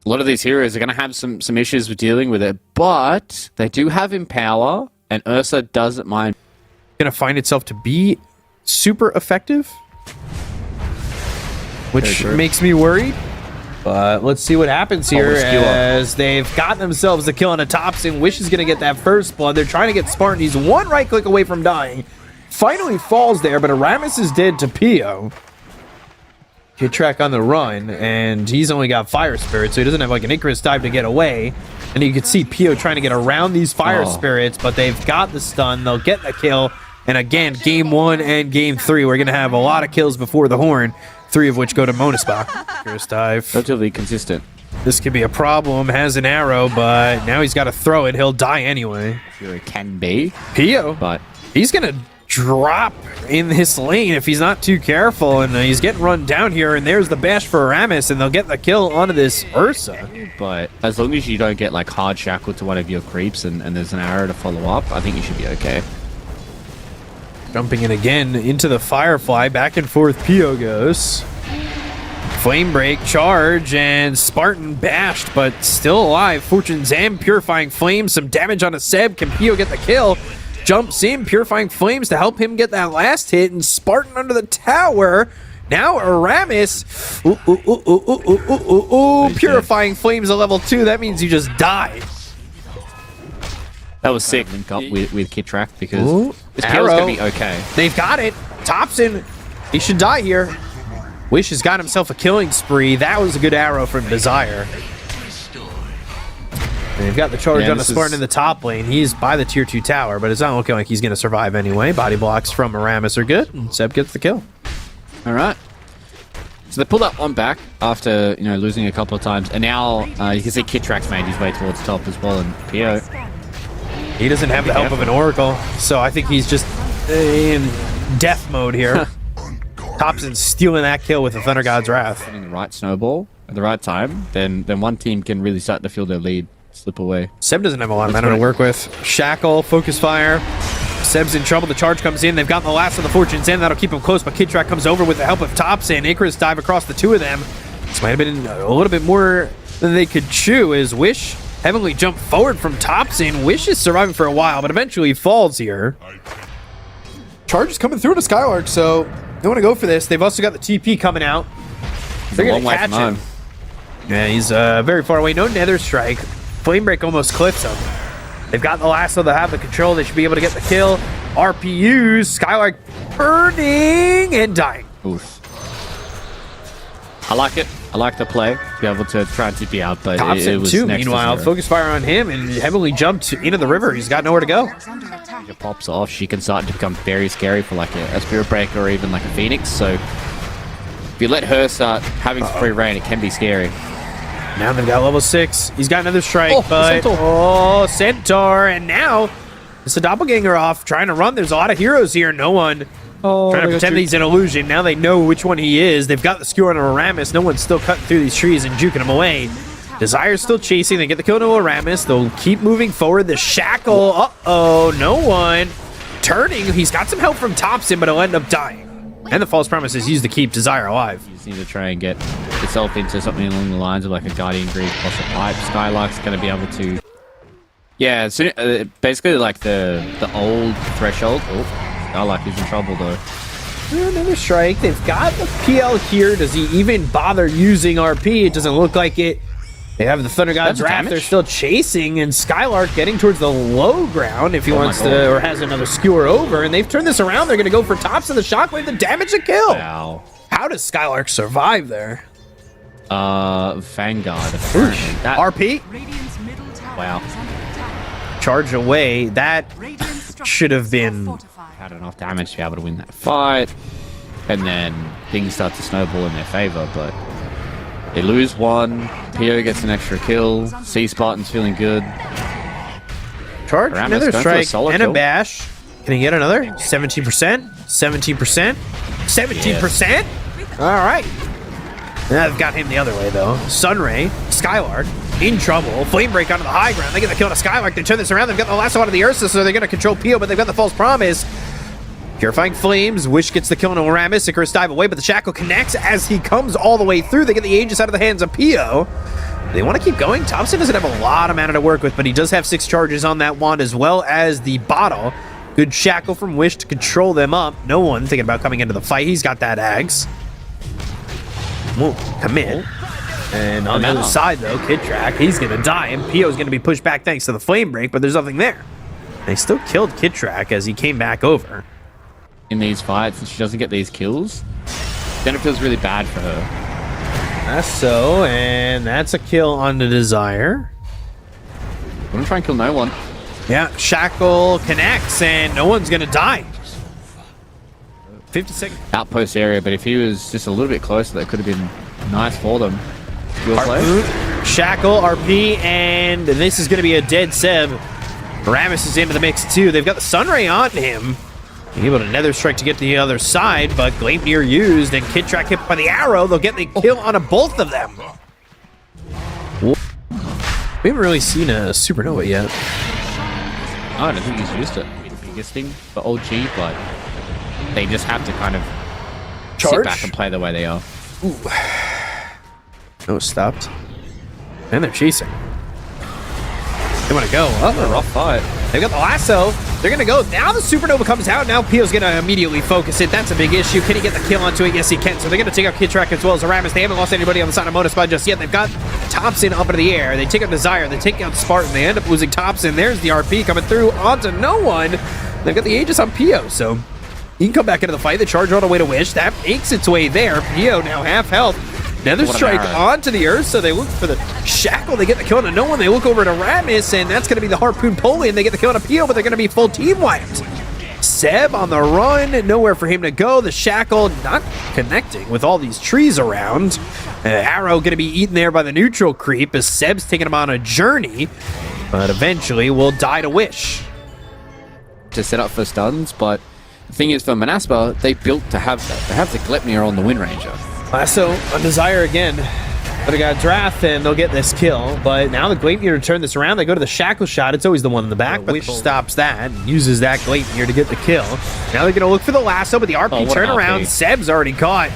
a lot of these heroes are going to have some issues with dealing with it, but they do have Empower, and Ursa doesn't mind. Going to find itself to be super effective, which makes me worried. But let's see what happens here as they've got themselves a kill on a Thompson. Wish is going to get that first blood. They're trying to get Spartan. He's one right click away from dying. Finally falls there, but Aramis is dead to Pio. Kid Track on the run, and he's only got Fire Spirit, so he doesn't have like an Icarus dive to get away. And you can see Pio trying to get around these Fire Spirits, but they've got the stun. They'll get the kill. And again, game 1 and game 3, we're going to have a lot of kills before the horn, 3 of which go to Monaspa. Icarus dive. Relatively consistent. This could be a problem. Has an arrow, but now he's got to throw it. He'll die anyway. Sure, it can be. Pio, but he's going to drop in this lane if he's not too careful, and he's getting run down here, and there's the bash for Aramis, and they'll get the kill onto this Ursa. But as long as you don't get like hard shackled to one of your creeps and there's an arrow to follow up, I think you should be okay. Jumping in again into the Firefly, back and forth Pio goes. Flame break, charge, and Spartan bashed, but still alive. Fortune Zam, Purifying Flames, some damage on a Seb. Can Pio get the kill? Jumps in, Purifying Flames to help him get that last hit, and Spartan under the tower. Now Aramis. Purifying Flames at level 2. That means you just died. That was sick. Link up with Kid Track because this kill's gonna be okay. They've got it. Thompson, he should die here. Wish has got himself a killing spree. That was a good arrow from Desire. And they've got the charge on a Spartan in the top lane. He's by the tier 2 tower, but it's not looking like he's going to survive anyway. Body blocks from Aramis are good, and Seb gets the kill. All right. So they pull that one back after losing a couple of times, and now you can see Kid Track's made his way towards top as well, and Pio. He doesn't have the help of an Oracle, so I think he's just in death mode here. Thompson's stealing that kill with the Thunder God's Wrath. Getting the right snowball at the right time, then one team can really start to feel their lead slip away. Seb doesn't have a lot of mana to work with. Shackle, Focus Fire. Seb's in trouble. The charge comes in. They've gotten the last of the Fortunes in. That'll keep him close, but Kid Track comes over with the help of Thompson. Icarus dive across the 2 of them. This might have been a little bit more than they could chew as Wish heavily jumped forward from Thompson. Wish is surviving for a while, but eventually he falls here. Charge is coming through to Skylark, so they want to go for this. They've also got the TP coming out. They're going to catch him. Yeah, he's very far away. No Nether Strike. Flame Break almost clips him. They've got the last, so they have the control. They should be able to get the kill. RPUs. Skylark burning and dying. Oof. I like it. I like the play to be able to try and TP out, but Thompson it was too, next meanwhile, Focus Fire on him and heavily jumped into the river. He's got nowhere to go. It pops off. She can start to become very scary for like a Spirit Breaker or even like a Phoenix. So if you let her start having some free reign, it can be scary. Now they've got level 6. He's got another strike, Centaur. And now it's a doppelganger off, trying to run. There's a lot of heroes here. No one trying to pretend he's an illusion. Now they know which one he is. They've got the skewer on Aramis. No one's still cutting through these trees and juking him away. Desire's still chasing. They get the kill to Aramis. They'll keep moving forward. The shackle. Uh-oh. No one. Turning. He's got some help from Thompson, but he'll end up dying. And the false promise is used to keep Desire alive. You just need to try and get yourself into something along the lines of like a Guardian Greed plus a pipe. Skylark's going to be able to... Yeah, so, basically like the old threshold. Oh, Skylark is in trouble though. Another strike. They've got the PL here. Does he even bother using RP? It doesn't look like it. They have the Thunder God's Wrath. They're still chasing, and Skylark getting towards the low ground if he wants to, or has another skewer over. And they've turned this around. They're going to go for Thompson, the Shockwave, the damage, the kill. Wow. How does Skylark survive there? Vanguard. RP? Wow. Charge away. That should have been... Had enough damage to be able to win that fight. And then things start to snowball in their favor, but... They lose one. Pio gets an extra kill. C Spartan's feeling good. Charge, another strike, and a bash. Can he get another? 17%? 17%? 17%? All right. Now they've got him the other way, though. Sunray, Skylark, in trouble. Flame Break onto the high ground. They get the kill to Skylark. They turn this around. They've got the last one of the Ursa, so they're going to control Pio, but they've got the false promise. Purifying Flames. Wish gets the kill on Aramis. Icarus dive away, but the Shackle connects as he comes all the way through. They get the Aegis out of the hands of Pio. They want to keep going. Thompson doesn't have a lot of mana to work with, but he does have 6 charges on that wand as well as the bottle. Good Shackle from Wish to control them up. No one thinking about coming into the fight. He's got that Ags. Won't commit. And on the other side, though, Kidtrack, he's going to die, and Pio's going to be pushed back thanks to the Flame Break, but there's nothing there. They still killed Kidtrack as he came back over. In these fights, and she doesn't get these kills, then it feels really bad for her. That's so, and that's a kill on the Desire. I'm going to try and kill no one. Yeah, Shackle connects, and no one's going to die. 50 seconds. Outpost area, but if he was just a little bit closer, that could have been nice for them. Harpoon, Shackle, RP, and this is going to be a dead Seb. Aramis is into the mix too. They've got the Sunray on him. Able to Nether Strike to get to the other side, but Gleipnir used, and Kidtrack hit by the arrow. They'll get the kill on both of them. We haven't really seen a Supernova yet. I don't think he's used it. The biggest thing for OG, but they just have to kind of sit back and play the way they are. Ooh. No, stopped. And they're chasing. They want to go. A rough fight. They've got the lasso. They're going to go. Now the Supernova comes out. Now Pio's going to immediately focus it. That's a big issue. Can he get the kill onto it? Yes, he can. So they're going to take out Kidtrack as well as Aramis. They haven't lost anybody on the side of Monaspa just yet. They've got Thompson up into the air. They take out Desire. They take out Spartan. They end up losing Thompson. There's the RP coming through onto no one. They've got the Aegis on Pio. So he can come back into the fight. The charge all the way to Wish. That makes its way there. Pio now half health. Nether Strike onto the Earth, so they look for the Shackle. They get the kill on no one. They look over to Aramis, and that's going to be the Harpoon Poli, and they get the kill on Pio, but they're going to be full team wiped. Seb on the run, nowhere for him to go. The Shackle not connecting with all these trees around. Arrow going to be eaten there by the neutral creep as Seb's taking him on a journey, but eventually will die to Wish. To set up for stuns, but the thing is for Monaspa, they built to have that. They have the Gleipnir on the Wind Ranger. Lasso on Desire again. But they got Drath and they'll get this kill. But now the Gleipnir to turn this around. They go to the Shackle shot. It's always the one in the back. Wish stops that and uses that Gleipnir to get the kill. Now they're going to look for the lasso, but the RP turnaround. Seb's already caught.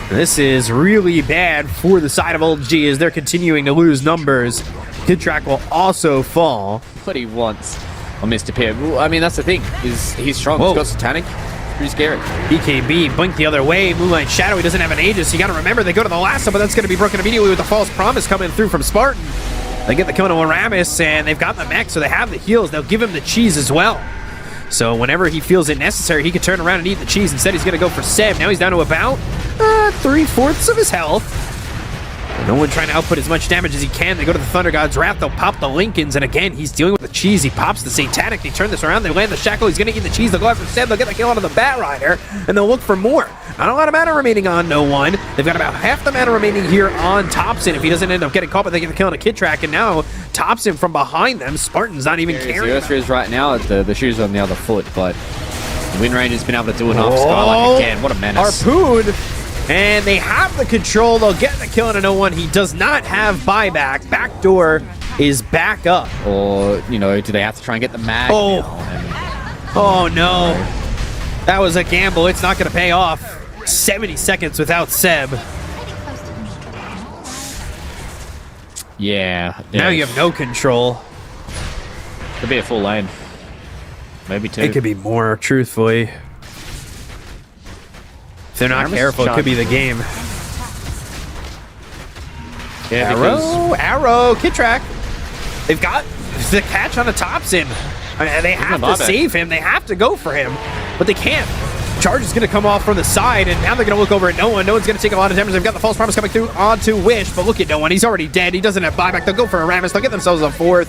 This is really bad for the side of Old G as they're continuing to lose numbers. Kidtrack will also fall. What he wants on Mr. Pio. I mean, that's the thing. He's strong. Whoa. He's got Satanic. Pretty scary. BKB, blink the other way. Moonlight Shadow, he doesn't have an Aegis. You got to remember, they go to the lasso, but that's going to be broken immediately with the False Promise coming through from Spartan. They get the kill on Aramis, and they've got the mech, so they have the heals. They'll give him the cheese as well. So whenever he feels it necessary, he can turn around and eat the cheese. Instead, he's going to go for Seb. Now he's down to about 3/4 of his health. No one trying to output as much damage as he can. They go to the Thunder God's Wrath. They'll pop the Lincolns. And again, he's dealing with the cheese. He pops the Satanic. They turn this around. They land the Shackle. He's going to eat the cheese. They'll go after Seb. They'll get the kill onto the Bat Rider. And they'll look for more. Not a lot of mana remaining on no one. They've got about half the mana remaining here on Thompson. If he doesn't end up getting caught, but they get the kill on a Kidtrack. And now Thompson from behind them. Spartan's not even carrying. The Earth is right now. The shoe's on the other foot, but the Wind Ranger's been able to do enough. Skylark again. What a menace. Harpoon. And they have the control. They'll get the kill on a no one. He does not have buyback. Backdoor is back up. Or, you know, do they have to try and get the mag? Oh, oh no. That was a gamble. It's not going to pay off. 70 seconds without Seb. Yeah. Now you have no control. Could be a full lane. Maybe two. It could be more, truthfully. If they're not careful, it could be the game. Yeah, Arrow, Kidtrack. They've got the catch on the Thompson. They have to save him. They have to go for him, but they can't. Charge is going to come off from the side, and now they're going to look over at no one. No one's going to take a lot of damage. They've got the False Promise coming through onto Wish, but look at no one. He's already dead. He doesn't have buyback. They'll go for Aramis. They'll get themselves a fourth.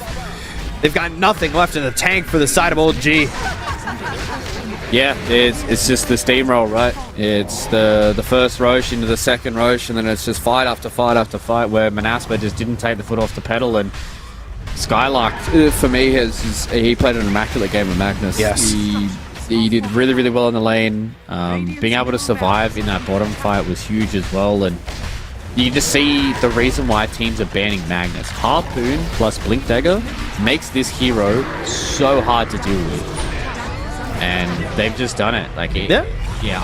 They've got nothing left in the tank for the side of Old G. Yeah, it's just the steamroll, right? It's the first Roche into the second Roche, and then it's just fight after fight after fight where Monaspa just didn't take the foot off the pedal. And Skylark, for me, he played an immaculate game of Magnus. Yes. He did really, really well in the lane. Being able to survive in that bottom fight was huge as well. And you just see the reason why teams are banning Magnus. Harpoon plus Blink Dagger makes this hero so hard to deal with. and they've just done it. Like, Yeah. yeah,